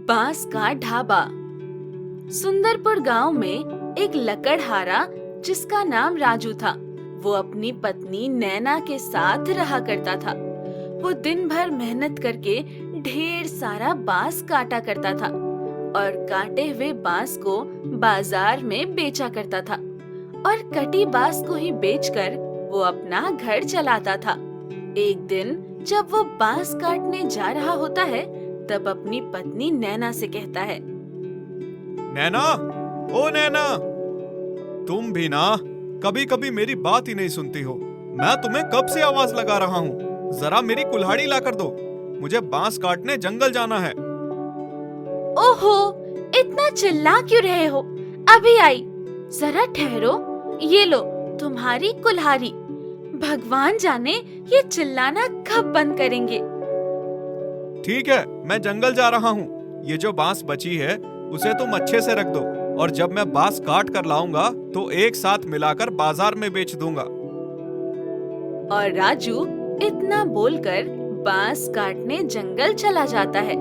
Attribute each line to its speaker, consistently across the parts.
Speaker 1: बांस का ढाबा। सुंदरपुर गांव में एक लकड़हारा जिसका नाम राजू था। वो अपनी पत्नी नैना के साथ रहा करता था। वो दिन भर मेहनत करके ढेर सारा बांस काटा करता था और काटे हुए बांस को बाजार में बेचा करता था और कटी बांस को ही बेचकर वो अपना घर चलाता था। एक दिन जब वो बांस काटने जा रहा होता है तब अपनी पत्नी नैना से कहता है,
Speaker 2: नैना, ओ नैना, तुम भी ना कभी कभी मेरी बात ही नहीं सुनती हो। मैं तुम्हें कब से आवाज लगा रहा हूँ, जरा मेरी कुल्हाड़ी ला कर दो। मुझे बांस काटने जंगल जाना है।
Speaker 1: ओहो, इतना चिल्ला क्यों रहे हो? अभी आई, जरा ठहरो। ये लो तुम्हारी कुल्हाड़ी। भगवान जाने ये चिल्लाना कब बंद करेंगे।
Speaker 2: ठीक है, मैं जंगल जा रहा हूँ। ये जो बांस बची है उसे तुम अच्छे से रख दो और जब मैं बांस काट कर लाऊंगा तो एक साथ मिलाकर बाजार में बेच दूंगा।
Speaker 1: और राजू इतना बोलकर बांस काटने जंगल चला जाता है।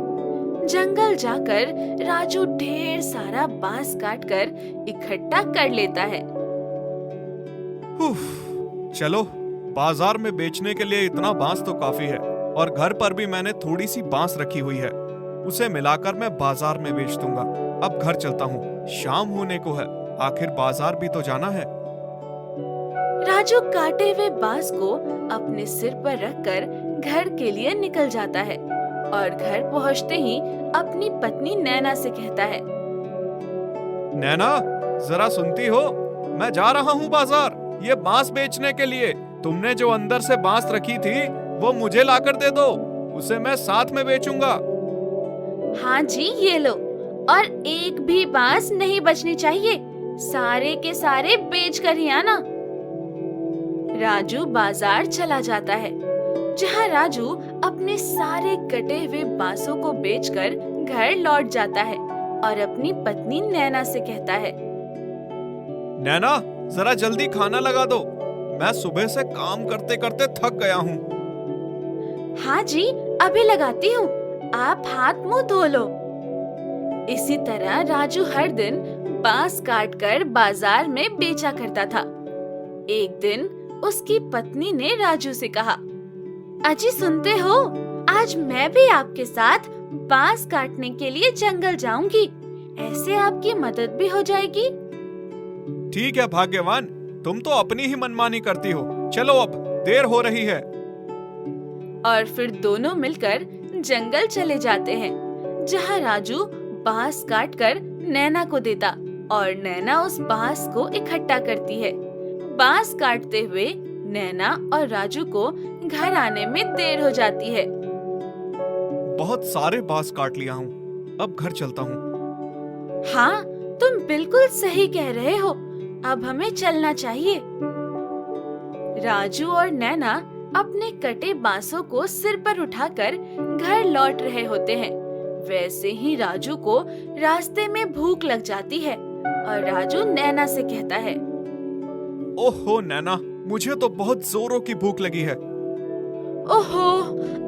Speaker 1: जंगल जाकर राजू ढेर सारा बांस काटकर इकट्ठा कर लेता है।
Speaker 2: चलो, बाजार में बेचने के लिए इतना बांस तो काफी है और घर पर भी मैंने थोड़ी सी बांस रखी हुई है, उसे मिलाकर मैं बाजार में बेच दूंगा। अब घर चलता हूँ, शाम होने को है, आखिर बाजार भी तो जाना है।
Speaker 1: राजू काटे हुए बांस को अपने सिर पर रखकर घर के लिए निकल जाता है और घर पहुँचते ही अपनी पत्नी नैना से कहता है,
Speaker 2: नैना, जरा सुनती हो? मैं जा रहा हूँ बाजार ये बांस बेचने के लिए। तुमने जो अंदर से बांस रखी थी वो मुझे लाकर दे दो, उसे मैं साथ में बेचूंगा।
Speaker 1: हाँ जी, ये लो। और एक भी बांस नहीं बचनी चाहिए, सारे के सारे बेच कर ही आना। राजू बाजार चला जाता है, जहाँ राजू अपने सारे कटे हुए बांसों को बेचकर घर लौट जाता है और अपनी पत्नी नैना से कहता है,
Speaker 2: नैना, जरा जल्दी खाना लगा दो, मैं सुबह से काम करते करते थक गया हूँ।
Speaker 1: हाँ जी, अभी लगाती हूँ, आप हाथ मुंह धो लो। इसी तरह राजू हर दिन बांस काटकर बाजार में बेचा करता था। एक दिन उसकी पत्नी ने राजू से कहा, अजी सुनते हो, आज मैं भी आपके साथ बांस काटने के लिए जंगल जाऊंगी, ऐसे आपकी मदद भी हो जाएगी।
Speaker 2: ठीक है भाग्यवान, तुम तो अपनी ही मनमानी करती हो। चलो अब देर हो रही है।
Speaker 1: और फिर दोनों मिलकर जंगल चले जाते हैं, जहाँ राजू बांस काटकर नैना को देता और नैना उस बांस को इकट्ठा करती है। बांस काटते हुए नैना और राजू को घर आने में देर हो जाती है।
Speaker 2: बहुत सारे बांस काट लिया हूँ, अब घर चलता हूँ।
Speaker 1: हाँ, तुम बिल्कुल सही कह रहे हो, अब हमें चलना चाहिए। राजू और नैना अपने कटे बांसों को सिर पर उठाकर घर लौट रहे होते हैं। वैसे ही राजू को रास्ते में भूख लग जाती है और राजू नैना से कहता है,
Speaker 2: ओहो नैना, मुझे तो बहुत जोरों की भूख लगी है।
Speaker 1: ओहो,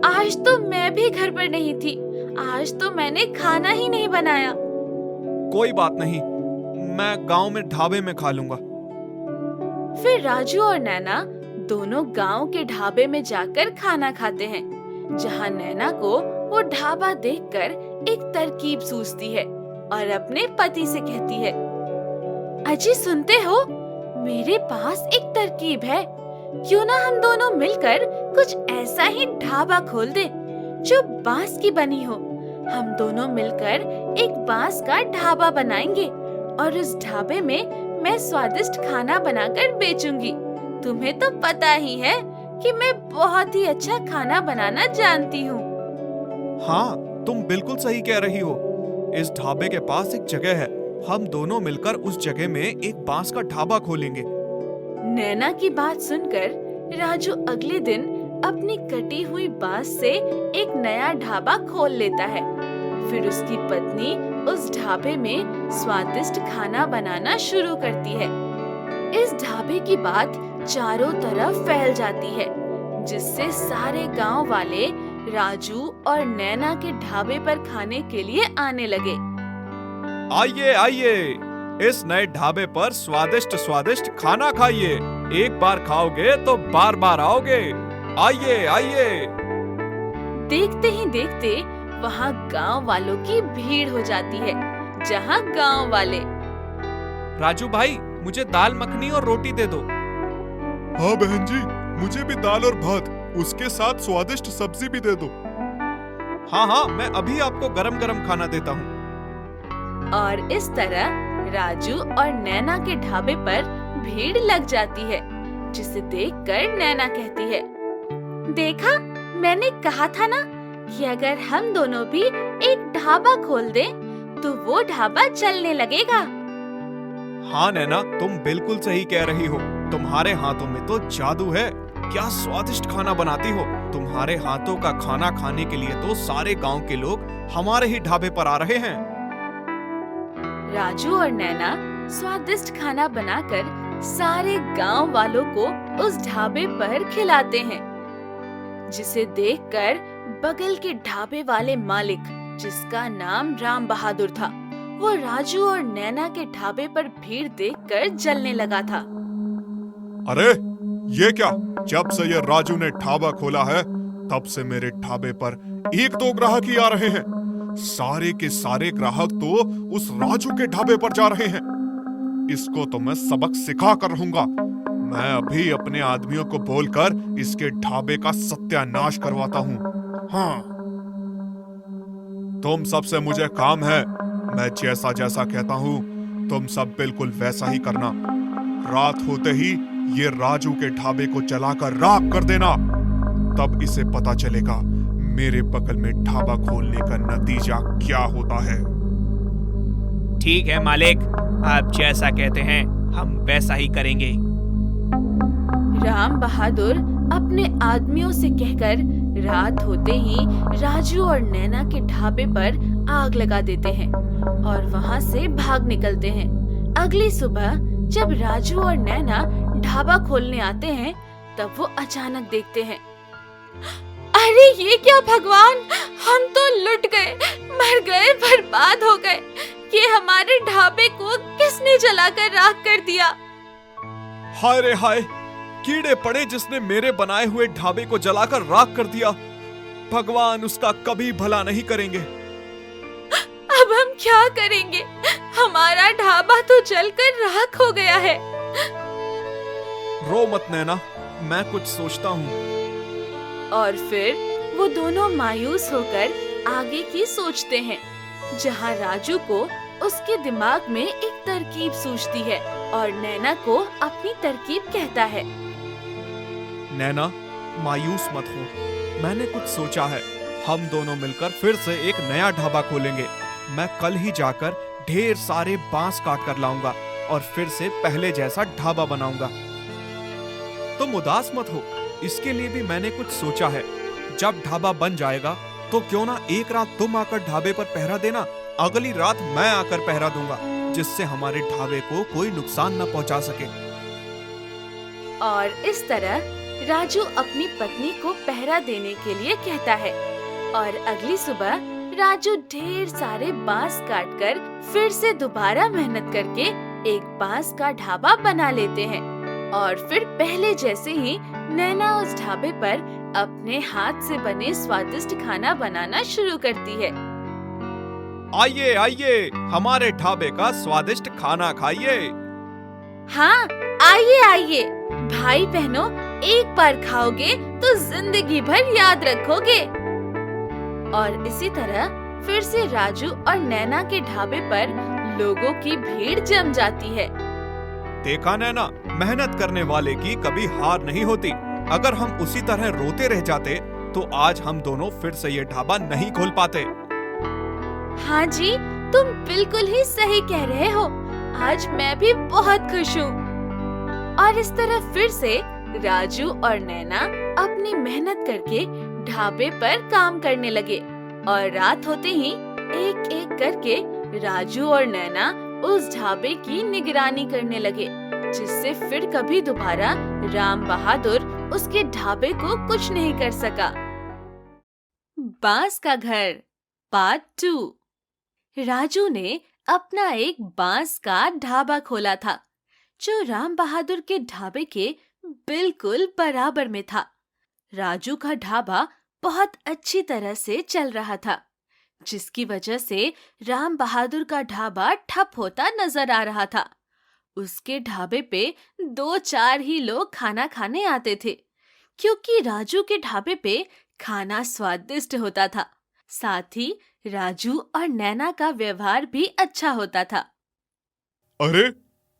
Speaker 1: आज तो मैं भी घर पर नहीं थी, आज तो मैंने खाना ही नहीं बनाया।
Speaker 2: कोई बात नहीं, मैं गांव में ढाबे में खा लूंगा।
Speaker 1: फिर राजू और नैना दोनों गांव के ढाबे में जाकर खाना खाते हैं, जहां नैना को वो ढाबा देखकर एक तरकीब सूझती है और अपने पति से कहती है, अजी सुनते हो, मेरे पास एक तरकीब है, क्यों ना हम दोनों मिलकर कुछ ऐसा ही ढाबा खोल दे जो बांस की बनी हो। हम दोनों मिलकर एक बांस का ढाबा बनाएंगे और इस ढाबे में मैं स्वादिष्ट खाना बनाकर बेचूंगी। तुम्हें तो पता ही है कि मैं बहुत ही अच्छा खाना बनाना जानती हूँ।
Speaker 2: हाँ, तुम बिल्कुल सही कह रही हो। इस ढाबे के पास एक जगह है, हम दोनों मिलकर उस जगह में एक बांस का ढाबा खोलेंगे।
Speaker 1: नैना की बात सुनकर राजू अगले दिन अपनी कटी हुई बांस से एक नया ढाबा खोल लेता है। फिर उसकी पत्नी उस ढाबे में स्वादिष्ट खाना बनाना शुरू करती है। इस ढाबे की बात चारों तरफ फैल जाती है, जिससे सारे गांव वाले राजू और नैना के ढाबे पर खाने के लिए आने लगे।
Speaker 2: आइए आइए, इस नए ढाबे पर स्वादिष्ट स्वादिष्ट खाना खाइए। एक बार खाओगे तो बार बार आओगे। आइए आइए।
Speaker 1: देखते ही देखते वहाँ गांव वालों की भीड़ हो जाती है, जहाँ गांव वाले
Speaker 2: राजू भाई, मुझे दाल मखनी और रोटी दे दो।
Speaker 3: हाँ बहन जी, मुझे भी दाल और भात, उसके साथ स्वादिष्ट सब्जी भी दे दो।
Speaker 2: हाँ, मैं अभी आपको गरम गरम खाना देता हूँ।
Speaker 1: और इस तरह राजू और नैना के ढाबे पर भीड़ लग जाती है, जिसे देखकर नैना कहती है, देखा, मैंने कहा था ना कि अगर हम दोनों भी एक ढाबा खोल दें तो वो ढाबा चलने लगेगा।
Speaker 2: हाँ नैना, तुम बिल्कुल सही कह रही हो। तुम्हारे हाथों में तो जादू है। क्या स्वादिष्ट खाना बनाती हो। तुम्हारे हाथों का खाना खाने के लिए तो सारे गांव के लोग हमारे ही ढाबे पर आ रहे हैं।
Speaker 1: राजू और नैना स्वादिष्ट खाना बनाकर सारे गांव वालों को उस ढाबे पर खिलाते हैं, जिसे देखकर बगल के ढाबे वाले मालिक, जिसका नाम राम बहादुर था, वो राजू और नैना के ढाबे पर भीड़ देखकर जलने लगा था।
Speaker 3: अरे ये क्या, जब से ये राजू ने ढाबा खोला है तब से मेरे ढाबे पर एक दो ग्राहक ही आ रहे हैं। सारे के सारे ग्राहक तो उस राजू के ढाबे पर जा रहे हैं। इसको तो मैं सबक सिखा कर रहूंगा। मैं अभी अपने आदमियों को बोलकर इसके ढाबे का सत्यानाश करवाता हूँ। हाँ, तुम सबसे मुझे काम है। मैं जैसा जैसा कहता हूँ तुम सब बिल्कुल वैसा ही करना। रात होते ही ये राजू के ढाबे को जलाकर राख कर देना। तब इसे पता चलेगा मेरे बगल में ढाबा खोलने का नतीजा क्या होता है।
Speaker 4: ठीक है मालिक, आप जैसा कहते हैं हम वैसा ही करेंगे।
Speaker 1: राम बहादुर अपने आदमियों से कहकर रात होते ही राजू और नैना के ढाबे पर आग लगा देते हैं और वहां से भाग निकलते हैं। अगली सुबह जब राजू और नैना ढाबा खोलने आते हैं, तब वो अचानक देखते हैं, अरे ये क्या भगवान, हम तो लुट गए, मर गए, बर्बाद हो गए। ये हमारे ढाबे को किसने जलाकर राख कर दिया।
Speaker 2: हाय रे हाय, कीड़े पड़े जिसने मेरे बनाए हुए ढाबे को जलाकर राख कर दिया। भगवान उसका कभी भला नहीं करेंगे।
Speaker 1: अब हम क्या करेंगे, हमारा ढाबा तो जलकर राख हो गया है।
Speaker 2: रो मत नैना, मैं कुछ सोचता हूँ।
Speaker 1: और फिर वो दोनों मायूस होकर आगे की सोचते हैं, जहाँ राजू को उसके दिमाग में एक तरकीब सूझती है और नैना को अपनी तरकीब कहता है।
Speaker 2: नैना, मायूस मत हो, मैंने कुछ सोचा है। हम दोनों मिलकर फिर से एक नया ढाबा खोलेंगे। मैं कल ही जाकर ढेर सारे बांस काट कर लाऊंगा और फिर से पहले जैसा ढाबा बनाऊंगा। तुम उदास मत हो, इसके लिए भी मैंने कुछ सोचा है। जब ढाबा बन जाएगा तो क्यों ना एक रात तुम आकर ढाबे पर पहरा देना, अगली रात मैं आकर पहरा दूंगा, जिससे हमारे ढाबे को कोई नुकसान न पहुंचा सके।
Speaker 1: और इस तरह राजू अपनी पत्नी को पहरा देने के लिए कहता है और अगली सुबह राजू ढेर सारे बांस काटकर फिर से दोबारा मेहनत करके एक बांस का ढाबा बना लेते हैं और फिर पहले जैसे ही नैना उस ढाबे पर अपने हाथ से बने स्वादिष्ट खाना बनाना शुरू करती है।
Speaker 2: आइए आइए, हमारे ढाबे का स्वादिष्ट खाना खाइए।
Speaker 1: हाँ, आइए आइए, भाई बहनों, एक बार खाओगे तो जिंदगी भर याद रखोगे। और इसी तरह फिर से राजू और नैना के ढाबे पर लोगों की भीड़ जम जाती है।
Speaker 2: देखा नैना, मेहनत करने वाले की कभी हार नहीं होती। अगर हम उसी तरह रोते रह जाते तो आज हम दोनों फिर से ये ढाबा नहीं खोल पाते।
Speaker 1: हाँ जी, तुम बिल्कुल ही सही कह रहे हो। आज मैं भी बहुत खुश हूँ। और इस तरह फिर से राजू और नैना अपनी मेहनत करके ढाबे पर काम करने लगे और रात होते ही एक एक करके राजू और नैना उस ढाबे की निगरानी करने लगे, जिससे फिर कभी दोबारा राम बहादुर उसके ढाबे को कुछ नहीं कर सका। बांस का घर पार्ट 2। राजू ने अपना एक बांस का ढाबा खोला था जो राम बहादुर के ढाबे के बिल्कुल बराबर में था। राजू का ढाबा बहुत अच्छी तरह से चल रहा था, जिसकी वजह से राम बहादुर का ढाबा ठप होता नजर आ रहा था। उसके ढाबे पे 2-4 ही लोग खाना खाने आते थे, क्योंकि राजू के ढाबे पे खाना स्वादिष्ट होता था। साथ ही राजू और नैना का व्यवहार भी अच्छा होता था।
Speaker 3: अरे,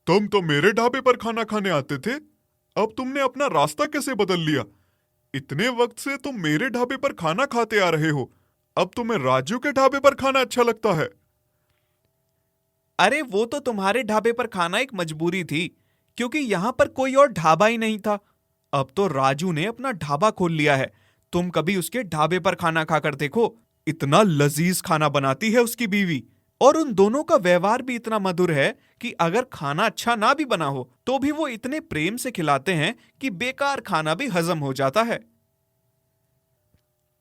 Speaker 3: तुम तो मेरे ढाबे पर खाना खाने आते थे, अब तुमने अपना रास्ता कैसे बदल लिया? इतने वक्त से तुम मेरे ढाबे पर खाना खाते आ रहे हो, अब तुम्हें राजू के ढाबे पर खाना अच्छा लगता है?
Speaker 2: अरे वो तो तुम्हारे ढाबे पर खाना एक मजबूरी थी, क्योंकि यहाँ पर कोई और ढाबा ही नहीं था। अब तो राजू ने अपना ढाबा खोल लिया है। तुम कभी उसके ढाबे पर खाना खाकर देखो, इतना लजीज खाना बनाती है उसकी बीवी, और उन दोनों का व्यवहार भी इतना मधुर है कि अगर खाना अच्छा ना भी बना हो तो भी वो इतने प्रेम से खिलाते हैं कि बेकार खाना भी हजम हो जाता है।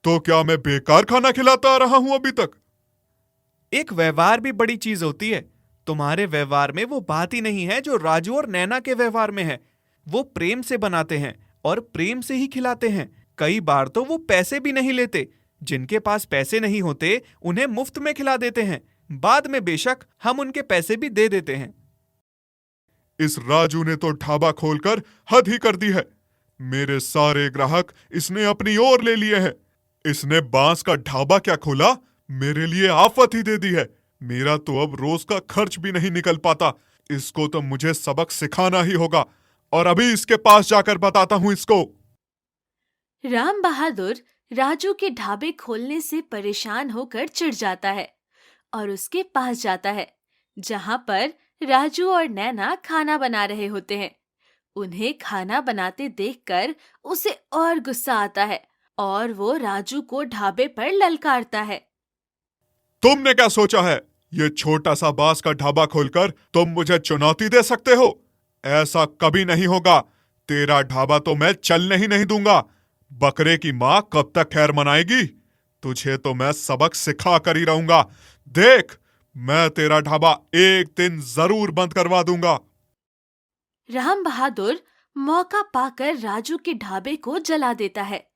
Speaker 3: तो क्या मैं बेकार खाना खिलाता आ रहा हूं अभी तक?
Speaker 2: एक व्यवहार भी बड़ी चीज होती है। तुम्हारे व्यवहार में वो बात ही नहीं है जो राजू और नैना के व्यवहार में है। वो प्रेम से बनाते हैं और प्रेम से ही खिलाते हैं। कई बार तो वो पैसे भी नहीं लेते। जिनके पास पैसे नहीं होते उन्हें मुफ्त में खिला देते हैं। बाद में बेशक हम उनके पैसे भी दे देते हैं।
Speaker 3: इस राजू ने तो ढाबा खोलकर हद ही कर दी है। मेरे सारे ग्राहक इसने अपनी ओर ले लिए हैं। इसने बांस का ढाबा क्या खोला, मेरे लिए आफत ही दे दी है। मेरा तो अब रोज का खर्च भी नहीं निकल पाता। इसको तो मुझे सबक सिखाना ही होगा, और अभी इसके पास जाकर बताता हूं इसको।
Speaker 1: राम बहादुर राजू के ढाबे खोलने से परेशान होकर चिढ़ जाता है और उसके पास जाता है, जहां पर राजू और नैना खाना बना रहे होते हैं। उन्हें खाना बनाते देखकर उसे और गुस्सा आता है और वो राजू को ढाबे पर ललकारता है।
Speaker 3: तुमने क्या सोचा है? ये छोटा सा बांस का ढाबा खोलकर तुम मुझे चुनौती दे सकते हो? ऐसा कभी नहीं होगा। तेरा ढाबा तो मैं चलने ही नहीं दूंगा। बकरे की माँ कब तक खैर मनाएगी? तुझे तो मैं सबक सिखा कर ही रहूंगा। देख, मैं तेरा ढाबा एक दिन जरूर बंद करवा दूंगा।
Speaker 1: राम बहादुर मौका पाकर राजू के ढाबे को जला देता है,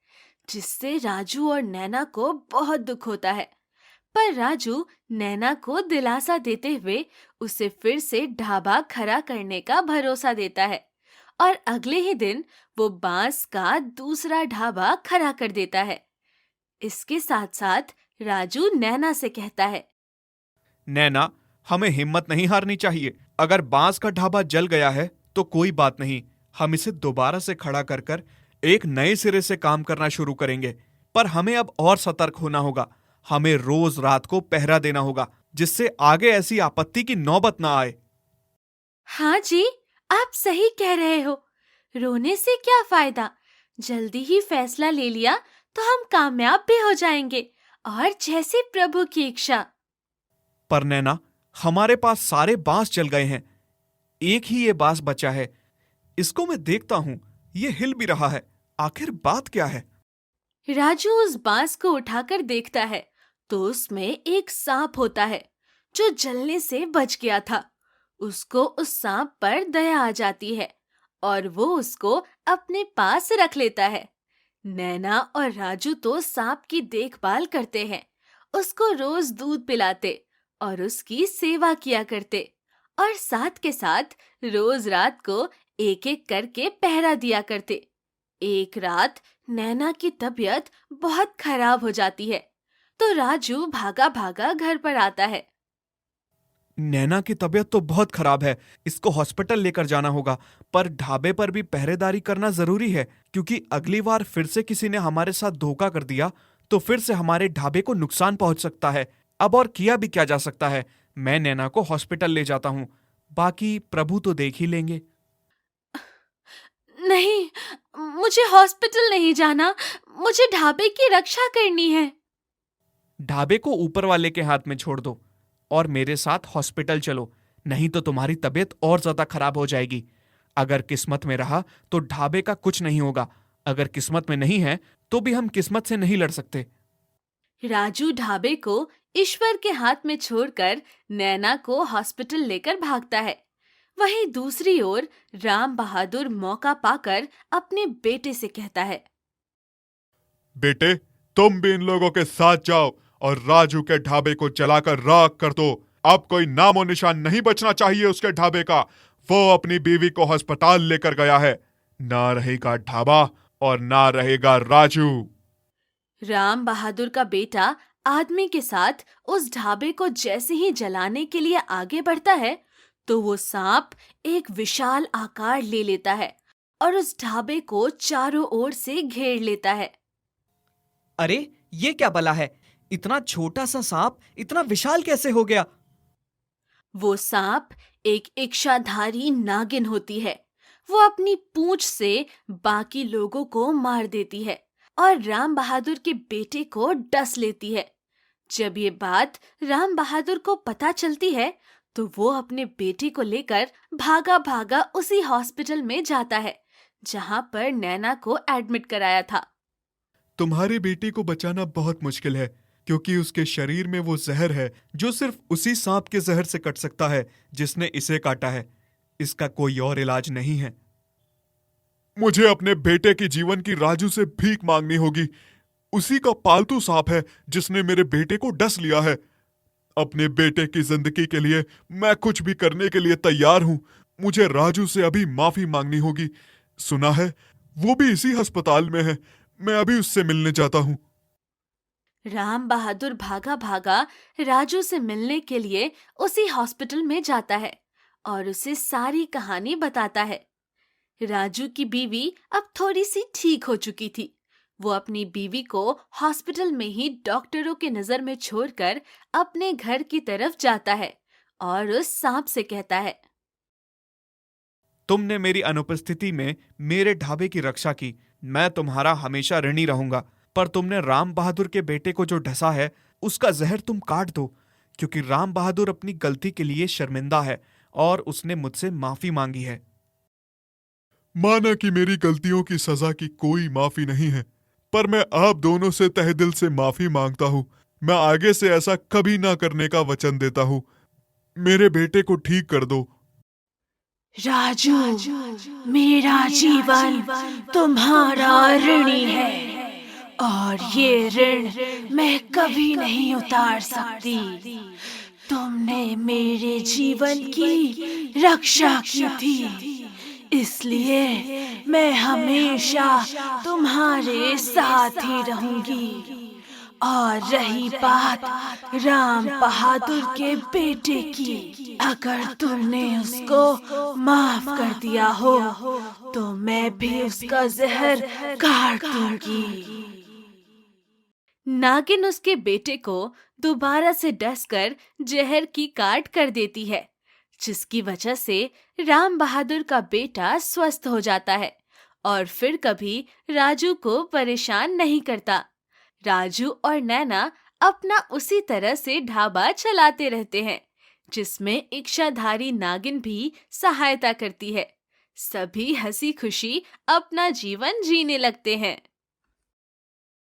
Speaker 1: जिससे राजू और नैना को बहुत दुख होता है। पर राजू नैना को दिलासा देते हुए उसे फिर से ढाबा खड़ा करने का भरोसा देता है और अगले ही दिन वो बांस का दूसरा ढाबा खड़ा कर देता है। इसके साथ साथ राजू नैना से कहता है,
Speaker 2: नैना, हमें हिम्मत नहीं हारनी चाहिए। अगर बांस का ढाबा जल गया है तो कोई बात नहीं, हम इसे दोबारा से खड़ा कर कर एक नए सिरे से काम करना शुरू करेंगे। पर हमें अब और सतर्क होना होगा। हमें रोज रात को पहरा देना होगा, जिससे आगे ऐसी आपत्ति की नौबत ना आए।
Speaker 1: हाँ जी, आप सही कह रहे हो। रोने से क्या फायदा? जल्दी ही फैसला ले लिया तो हम कामयाब भी हो जाएंगे, और जैसे प्रभु की इच्छा।
Speaker 2: पर नैना, हमारे पास सारे बांस जल गए हैं। एक ही ये बांस बचा है। इसको मैं देखता हूं, ये हिल भी रहा है। आखिर बात क्या है?
Speaker 1: राजू उस बांस को उठाकर देखता है तो उसमें एक सांप होता है जो जलने से बच गया था। उसको उस सांप पर दया आ जाती है और वो उसको अपने पास रख लेता है। नैना और राजू तो सांप की देखभाल करते हैं, उसको रोज दूध पिलाते और उसकी सेवा किया करते, और साथ के साथ रोज रात को एक एक करके पहरा दिया करते। एक रात नैना की तबीयत बहुत खराब हो जाती है तो राजू भागा भागा घर पर आता है।
Speaker 2: नैना की तबीयत तो बहुत खराब है, इसको हॉस्पिटल लेकर जाना होगा। पर ढाबे पर भी पहरेदारी करना जरूरी है, क्योंकि अगली बार फिर से किसी ने हमारे साथ धोखा कर दिया तो फिर से हमारे ढाबे को नुकसान पहुंच सकता है। अब और किया भी क्या जा सकता है? मैं नैना को हॉस्पिटल ले जाता हूँ, बाकी प्रभु तो देख ही लेंगे।
Speaker 1: नहीं, मुझे हॉस्पिटल नहीं जाना, मुझे ढाबे की रक्षा करनी है।
Speaker 2: ढाबे को ऊपर वाले के हाथ में छोड़ दो और मेरे साथ हॉस्पिटल चलो, नहीं तो तुम्हारी तबीयत और ज्यादा खराब हो जाएगी। अगर किस्मत में रहा तो ढाबे का कुछ नहीं होगा, अगर किस्मत में नहीं है तो भी हम किस्मत से नहीं लड़ सकते।
Speaker 1: राजू ढाबे को ईश्वर के हाथ में छोड़कर नैना को हॉस्पिटल लेकर भागता है। वहीं दूसरी ओर राम बहादुर मौका पाकर अपने बेटे से कहता है,
Speaker 3: बेटे, तुम भी इन लोगों के साथ जाओ और राजू के ढाबे को जलाकर राख कर दो। अब कोई नामो निशान नहीं बचना चाहिए उसके ढाबे का। वो अपनी बीवी को अस्पताल लेकर गया है। ना रहेगा ढाबा और ना रहेगा राजू।
Speaker 1: राम बहादुर का बेटा आदमी के साथ उस ढाबे को जैसे ही जलाने के लिए आगे बढ़ता है तो वो सांप एक विशाल आकार ले लेता है और उस ढाबे को चारों ओर से घेर लेता है।
Speaker 5: अरे ये क्या बला है? इतना छोटा सा सांप इतना विशाल कैसे हो गया?
Speaker 1: वो सांप एक इच्छाधारी नागिन होती है। वो अपनी पूंछ से बाकी लोगों को मार देती है और राम बहादुर के बेटे को डस लेती है। जब ये बात राम बहादुर को पता चलती है तो वो अपने बेटे को लेकर भागा भागा उसी हॉस्पिटल में जाता है जहां पर नैना को एडमिट कराया था।
Speaker 3: तुम्हारी बेटी को बचाना बहुत मुश्किल है क्योंकि उसके शरीर में वो जहर है जो सिर्फ उसी सांप के जहर से कट सकता है जिसने इसे काटा है। इसका कोई और इलाज नहीं है। मुझे अपने बेटे की जीवन की राजू से भीख मांगनी होगी। उसी का पालतू सांप है जिसने मेरे बेटे को डस लिया है। अपने बेटे की जिंदगी के लिए मैं कुछ भी करने के लिए तैयार हूं। मुझे राजू से अभी माफी मांगनी होगी। सुना है वो भी इसी अस्पताल में है। मैं अभी उससे मिलने जाता हूं।
Speaker 1: राम बहादुर भागा भागा राजू से मिलने के लिए उसी हॉस्पिटल में जाता है और उसे सारी कहानी बताता है। राजू की बीवी अब थोड़ी सी ठीक हो चुकी थी। वो अपनी बीवी को हॉस्पिटल में ही डॉक्टरों के नजर में छोड़कर अपने घर की तरफ जाता है और उस सांप से कहता है,
Speaker 2: तुमने मेरी अनुपस्थिति में मेरे ढाबे की रक्षा की। मैं तुम्हारा हमेशा ऋणी रहूंगा। पर तुमने राम बहादुर के बेटे को जो ढसा है उसका जहर तुम काट दो, क्योंकि राम बहादुर अपनी गलती के लिए शर्मिंदा है और उसने मुझसे माफी मांगी है।
Speaker 3: माना कि मेरी गलतियों की सजा की कोई माफी नहीं है, पर मैं आप दोनों से तहे दिल से माफी मांगता हूं। मैं आगे से ऐसा कभी ना करने का वचन देता हूं। मेरे बेटे को ठीक कर दो।
Speaker 1: राजू, मेरा जीवन तुम्हारा ऋणी है और ये ऋण मैं कभी नहीं उतार सकती। तुमने मेरे जीवन की रक्षा की थी, इसलिए मैं हमेशा तुम्हारे साथ ही रहूंगी। और रही बात राम बहादुर के बेटे की, अगर तुमने उसको माफ कर दिया हो तो मैं भी उसका जहर काट दूंगी। नागिन उसके बेटे को दोबारा से डसकर जहर की काट कर देती है, जिसकी वजह से राम बहादुर का बेटा स्वस्थ हो जाता है और फिर कभी राजू को परेशान नहीं करता। राजू और नैना अपना उसी तरह से ढाबा चलाते रहते हैं, जिसमें इच्छाधारी नागिन भी सहायता करती है। सभी हंसी खुशी अपना जीवन जीने लगते हैं।